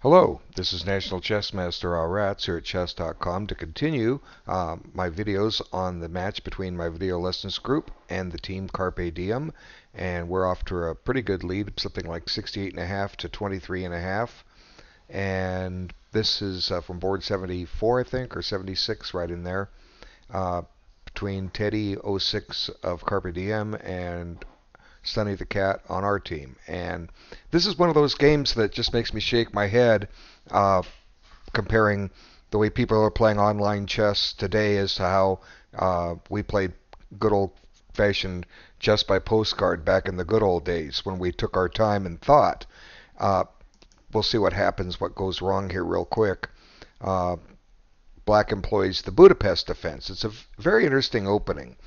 Hello, this is National Chess Master Rats here at chess.com to continue my videos on the match between my video lessons group and the team CARPE DIEM, and we're off to a pretty good lead, something like 68.5 to 23.5, and this is from board 74, I think, or 76, right in there, uh, between Teddy06 of Carpe Diem and Sunnythecat on our team. And this is one of those games that just makes me shake my head, uh, comparing the way people are playing online chess today as to how we played good old fashioned chess by postcard back in the good old days when we took our time and thought. Uh, we'll see what happens, what goes wrong here real quick. Uh, Black employs the Budapest defense. It's a very interesting opening.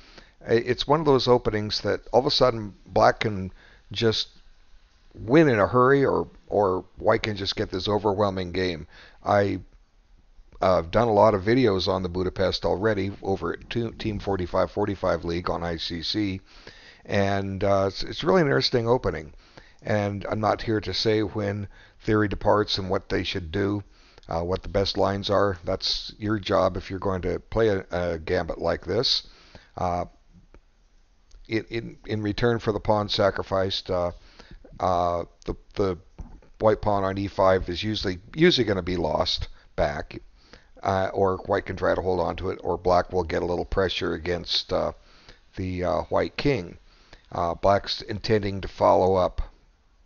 It's one of those openings that all of a sudden Black can just win in a hurry, or White can just get this overwhelming game. I've done a lot of videos on the Budapest already over at Team 4545 League on ICC, and it's really an interesting opening. And I'm not here to say when theory departs and what they should do, what the best lines are. That's your job if you're going to play a gambit like this. Uh, in return for the pawn sacrificed, the white pawn on e5 is usually going to be lost back, or White can try to hold on to it, or Black will get a little pressure against the White king. Black's intending to follow up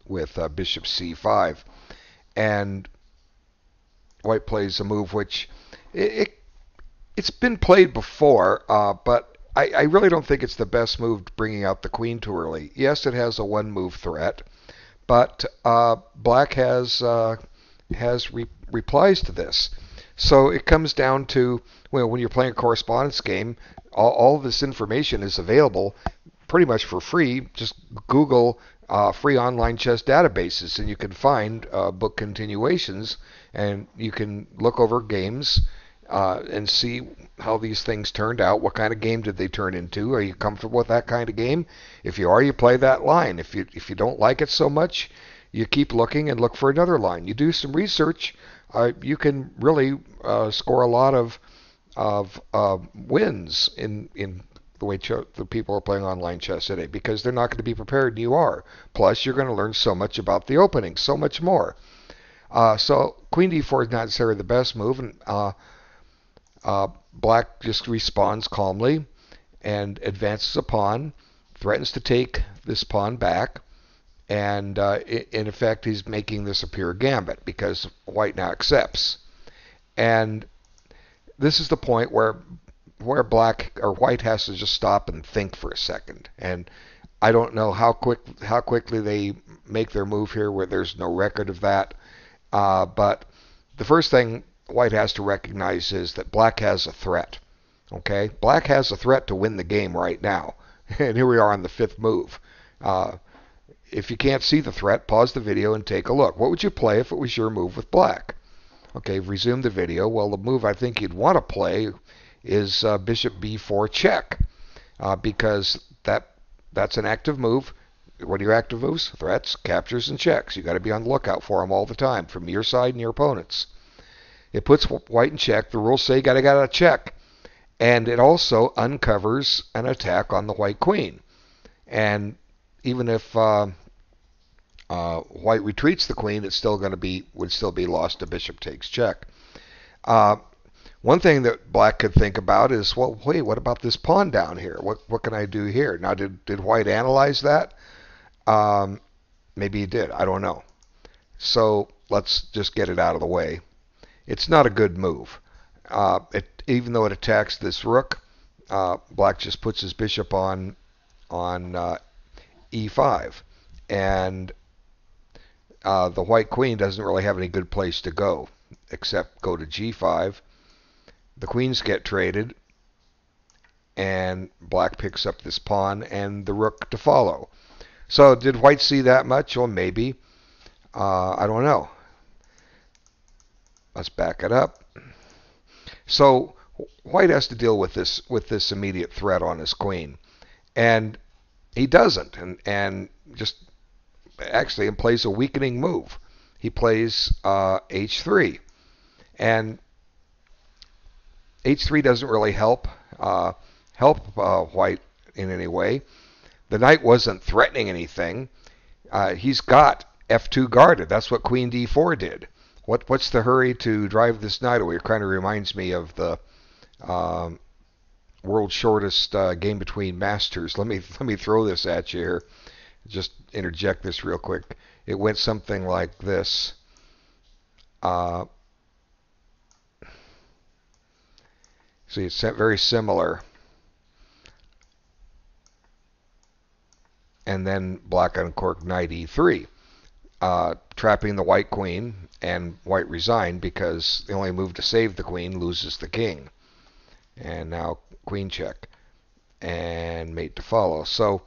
with bishop c5, and White plays a move which it's been played before, but I really don't think it's the best move, bringing out the queen too early. Yes, it has a one-move threat, but Black has replies to this. So it comes down to, well, when you're playing a correspondence game, all of this information is available pretty much for free. Just Google free online chess databases, and you can find book continuations, and you can look over games and see how these things turned out. What kind of game did they turn into? Are you comfortable with that kind of game? If you are, you play that line. If you don't like it so much, you keep looking and look for another line. You do some research. You can really score a lot of wins in the way the people are playing online chess today, because they're not going to be prepared, and you are. Plus, you're going to learn so much about the opening, so much more. So Queen d4 is not necessarily the best move, and Black just responds calmly and advances a pawn, threatens to take this pawn back, and in effect he's making this appear a gambit because White now accepts. And this is the point where Black or White has to just stop and think for a second. And I don't know how quickly they make their move here, where there's no record of that. But the first thing White has to recognize is that Black has a threat. Okay, Black has a threat to win the game right now, and here we are on the fifth move. If you can't see the threat, pause the video and take a look. What would you play if it was your move with Black? Okay, resume the video. Well, the move I think you'd want to play is bishop b4 check, because that's an active move. What are your active moves? Threats, captures, and checks. You got to be on the lookout for them all the time, from your side and your opponent's. It puts White in check. The rules say you got to check. And it also uncovers an attack on the White queen. And even if White retreats the queen, it's still would still be lost to bishop takes check. One thing that Black could think about is, well, wait, what about this pawn down here? What can I do here? Now, did White analyze that? Maybe he did. I don't know. So let's just get it out of the way. It's not a good move. Even though it attacks this rook, Black just puts his bishop on e5, and the White queen doesn't really have any good place to go except go to g5. The queens get traded, and Black picks up this pawn and the rook to follow. So did White see that much? Well, maybe. I don't know. Let's back it up. So White has to deal with this immediate threat on his queen, and he doesn't, and just actually plays a weakening move. he plays h3. And h3 doesn't really help white in any way. The knight wasn't threatening anything. He's got f2 guarded. That's what queen d4 did. What's the hurry to drive this knight away? It kind of reminds me of the world's shortest game between masters. Let me throw this at you here. Just interject this real quick. It went something like this. See, it's very similar. And then black uncorked knight e3, trapping the white queen, and white resigned because the only move to save the queen loses the king. And now queen check, and mate to follow. So,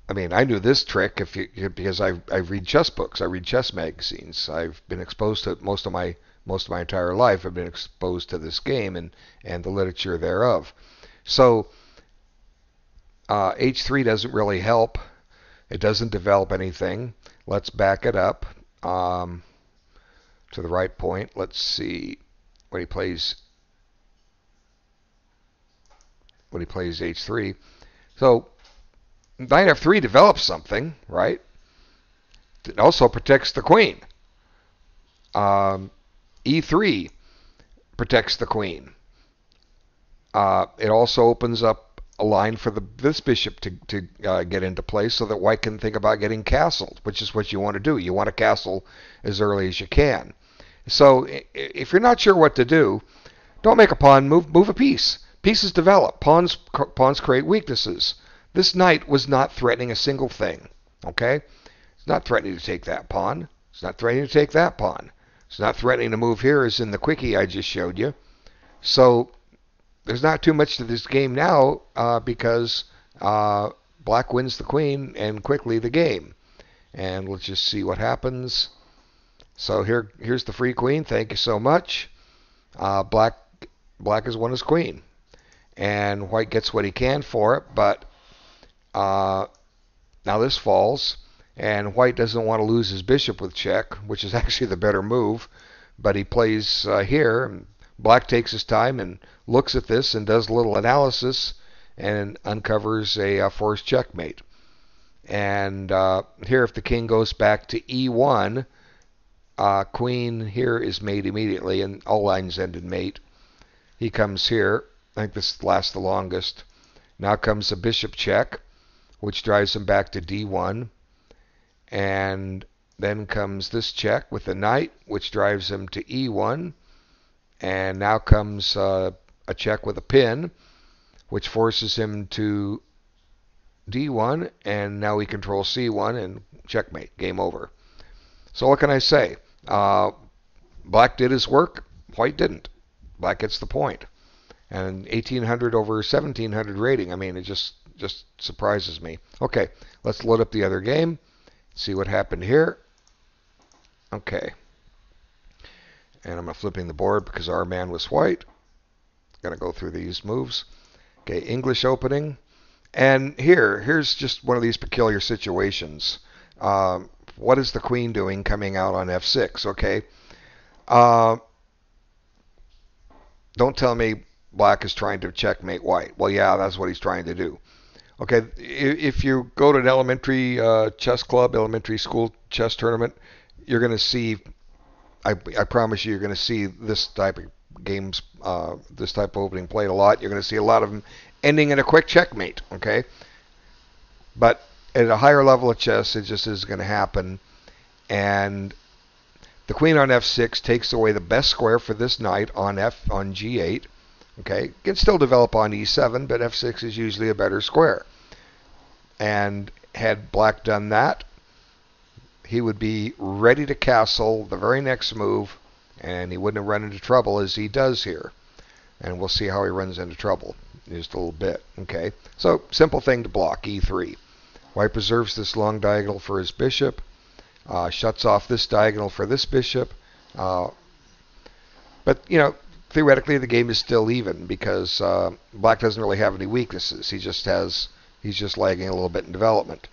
I mean, I knew this trick because I read chess books, I read chess magazines. I've been exposed to it most of my entire life. I've been exposed to this game and the literature thereof. So h3 doesn't really help. It doesn't develop anything. Let's back it up to the right point. Let's see when he plays h3. So knight f3 develops something, right? It also protects the queen. e3 protects the queen. It also opens up a line for this bishop to get into place so that white can think about getting castled, which is what you want to do. You want to castle as early as you can. So if you're not sure what to do, don't make a pawn, move a piece. Pieces develop. Pawns create weaknesses. This knight was not threatening a single thing. Okay? It's not threatening to take that pawn. It's not threatening to take that pawn. It's not threatening to move here as in the quickie I just showed you. So there's not too much to this game now because black wins the queen and quickly the game. And let's just see what happens. So here's the free queen. Thank you so much. Black has won his queen. And white gets what he can for it, but now this falls. And white doesn't want to lose his bishop with check, which is actually the better move. But he plays here. Black takes his time and looks at this and does a little analysis and uncovers a forced checkmate. And here, if the king goes back to e1, queen here is mate immediately, and all lines end in mate. He comes here. I think this lasts the longest. Now comes a bishop check, which drives him back to d1. And then comes this check with the knight, which drives him to e1. And now comes a check with a pin, which forces him to d1, and now he controls c1, and checkmate, game over. So what can I say? Black did his work, white didn't. Black gets the point. And 1800 over 1700 rating, I mean, it just surprises me. Okay, let's load up the other game, see what happened here. Okay. And I'm flipping the board because our man was white. Going to go through these moves. Okay, English opening. And here's just one of these peculiar situations. What is the queen doing coming out on f6? Okay. Don't tell me black is trying to checkmate white. Well, yeah, that's what he's trying to do. Okay, if you go to an elementary chess club, elementary school chess tournament, you're going to see, I promise you're going to see this type of games, this type of opening played a lot. You're going to see a lot of them ending in a quick checkmate, okay? But at a higher level of chess, it just is going to happen. And the queen on f6 takes away the best square for this knight on g8. Okay, it can still develop on e7, but f6 is usually a better square. And had black done that, he would be ready to castle the very next move, and he wouldn't have run into trouble as he does here. And we'll see how he runs into trouble in just a little bit. Okay, so simple thing to block, e3. White preserves this long diagonal for his bishop, shuts off this diagonal for this bishop. But, you know, theoretically the game is still even because black doesn't really have any weaknesses. He's just lagging a little bit in development.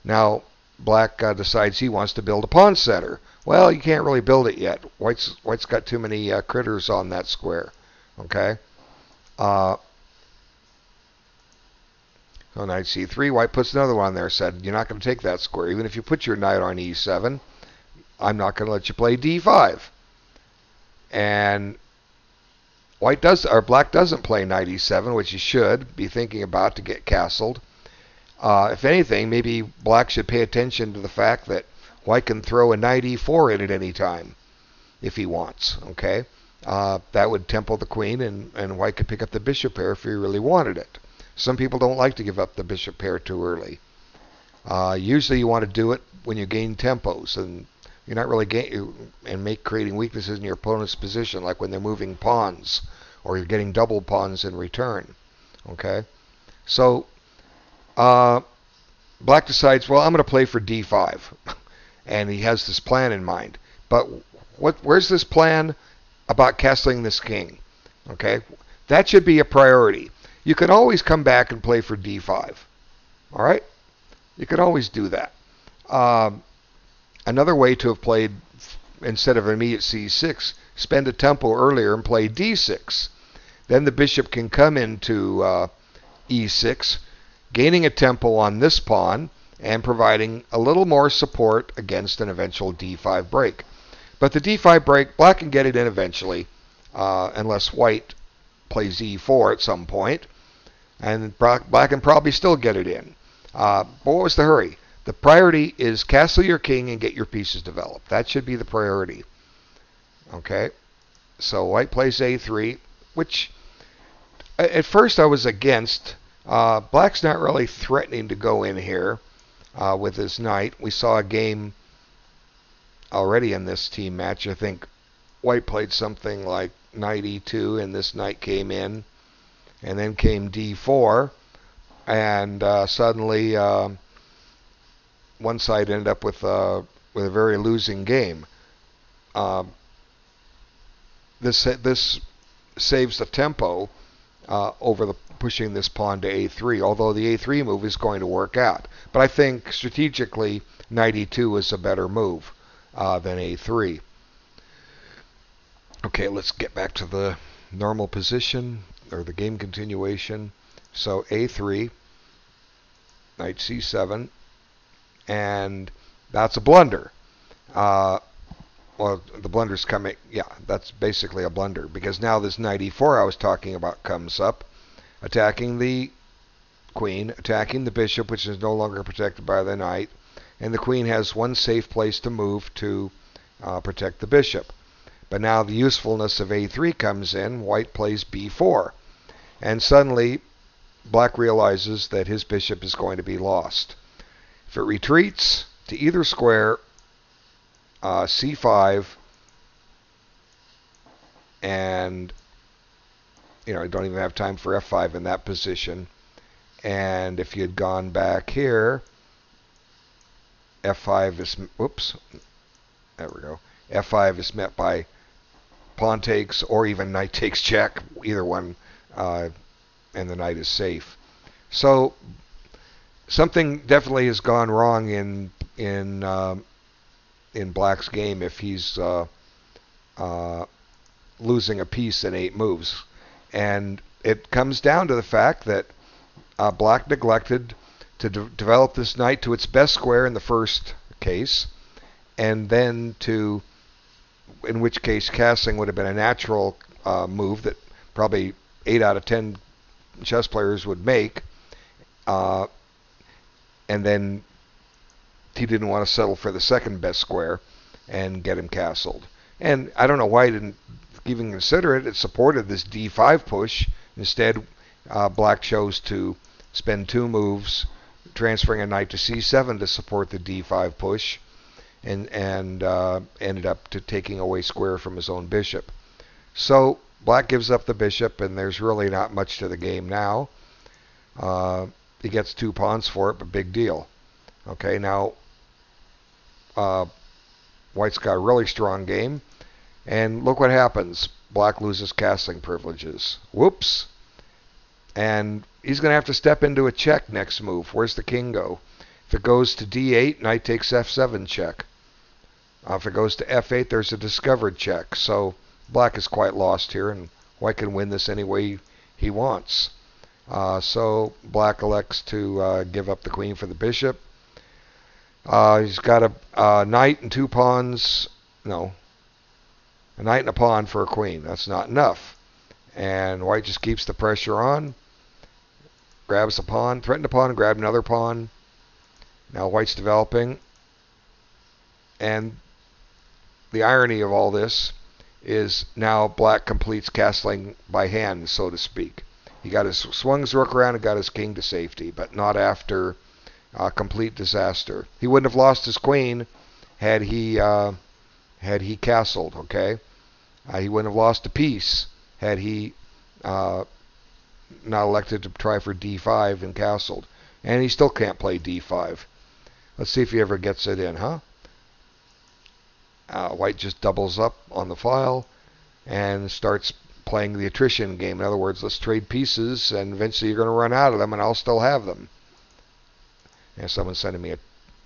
Now, Black decides he wants to build a pawn setter. Well, you can't really build it yet. White's got too many critters on that square. Okay. So knight c3. White puts another one on there. Said you're not going to take that square, even if you put your knight on e7. I'm not going to let you play d5. And Black doesn't play knight e7, which he should be thinking about to get castled. If anything, maybe Black should pay attention to the fact that White can throw a knight e4 in at any time if he wants. Okay, that would tempo the queen, and White could pick up the bishop pair if he really wanted it. Some people don't like to give up the bishop pair too early. Usually, you want to do it when you gain tempos, and you're not really creating weaknesses in your opponent's position, like when they're moving pawns or you're getting double pawns in return. Okay, so Black decides, well, I'm going to play for d5, and he has this plan in mind. But where's this plan about castling this king? Okay, that should be a priority. You can always come back and play for d5. All right, you can always do that. Another way to have played, instead of immediate c6, spend a tempo earlier and play d6. Then the bishop can come into e6, gaining a tempo on this pawn and providing a little more support against an eventual d5 break. But the d5 break, Black can get it in eventually, unless White plays e4 at some point, and Black can probably still get it in. But what was the hurry? The priority is castle your king and get your pieces developed. That should be the priority. Okay, so White plays a3, which at first I was against. Black's not really threatening to go in here with his knight. We saw a game already in this team match. I think White played something like knight e2, and this knight came in, and then came d4, and suddenly one side ended up with a very losing game. This saves the tempo over pushing this pawn to a3, although the a3 move is going to work out. But I think strategically, knight e2 is a better move than a3. Okay, let's get back to the normal position, or the game continuation. So a3, knight c7, and that's a blunder. Well, the blunder's coming, yeah, that's basically a blunder, because now this knight e4 I was talking about comes up, attacking the queen, attacking the bishop, which is no longer protected by the knight, and the queen has one safe place to move to protect the bishop. But now the usefulness of a3 comes in. White plays b4, and suddenly Black realizes that his bishop is going to be lost. If it retreats to either square, c5, and I don't even have time for f5 in that position. And if you had gone back here, f5 is, whoops, there we go. f5 is met by pawn takes, or even knight takes check, either one, and the knight is safe. So something definitely has gone wrong in Black's game if he's losing a piece in 8 moves. And it comes down to the fact that Black neglected to develop this knight to its best square in the first case, and then in which case castling would have been a natural move that probably 8 out of 10 chess players would make, and then he didn't want to settle for the second best square and get him castled. And I don't know why he didn't even consider it. It supported this d5 push. Instead, Black chose to spend 2 moves transferring a knight to c7 to support the d5 push, and ended up taking away square from his own bishop. So Black gives up the bishop, and there's really not much to the game now. He gets 2 pawns for it, but big deal. Okay, now White's got a really strong game, and look what happens. Black loses castling privileges. Whoops. And he's going to have to step into a check next move. Where's the king go? If If it goes to D8, knight takes F7 check. If it goes to F8, there's a discovered check. So black is quite lost here, and white can win this any way he wants. So black elects to give up the queen for the bishop. He's got a knight and two pawns. No, a knight and a pawn for a queen. That's not enough. And white just keeps the pressure on. Grabs a pawn, threatened a pawn, grab another pawn. Now white's developing. And the irony of all this is now black completes castling by hand, so to speak. He got his swung his rook around and got his king to safety, but not after complete disaster. He wouldn't have lost his queen had he castled. Okay, he wouldn't have lost a piece had he not elected to try for d5 and castled. And he still can't play d5. Let's see if he ever gets it in, huh? White just doubles up on the file and starts playing the attrition game. In other words, let's trade pieces, and eventually you're going to run out of them, and I'll still have them. And someone's sending me a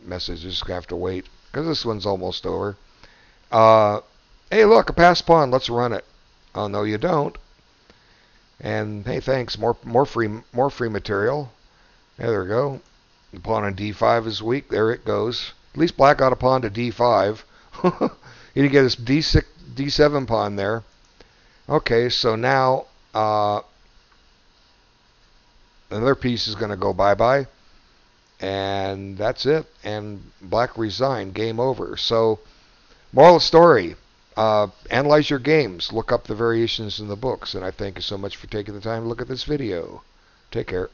message. Just going to have to wait, because this one's almost over. Hey, look, a passed pawn. Let's run it. Oh, no, you don't. And, hey, thanks. More free material. There we go. The pawn on d5 is weak. There it goes. At least black got a pawn to d5. He didn't get his d7 pawn there. Okay, so now another piece is going to go bye-bye. And that's it. And black resigned. Game over. So, moral of the story. Analyze your games. Look up the variations in the books. And I thank you so much for taking the time to look at this video. Take care.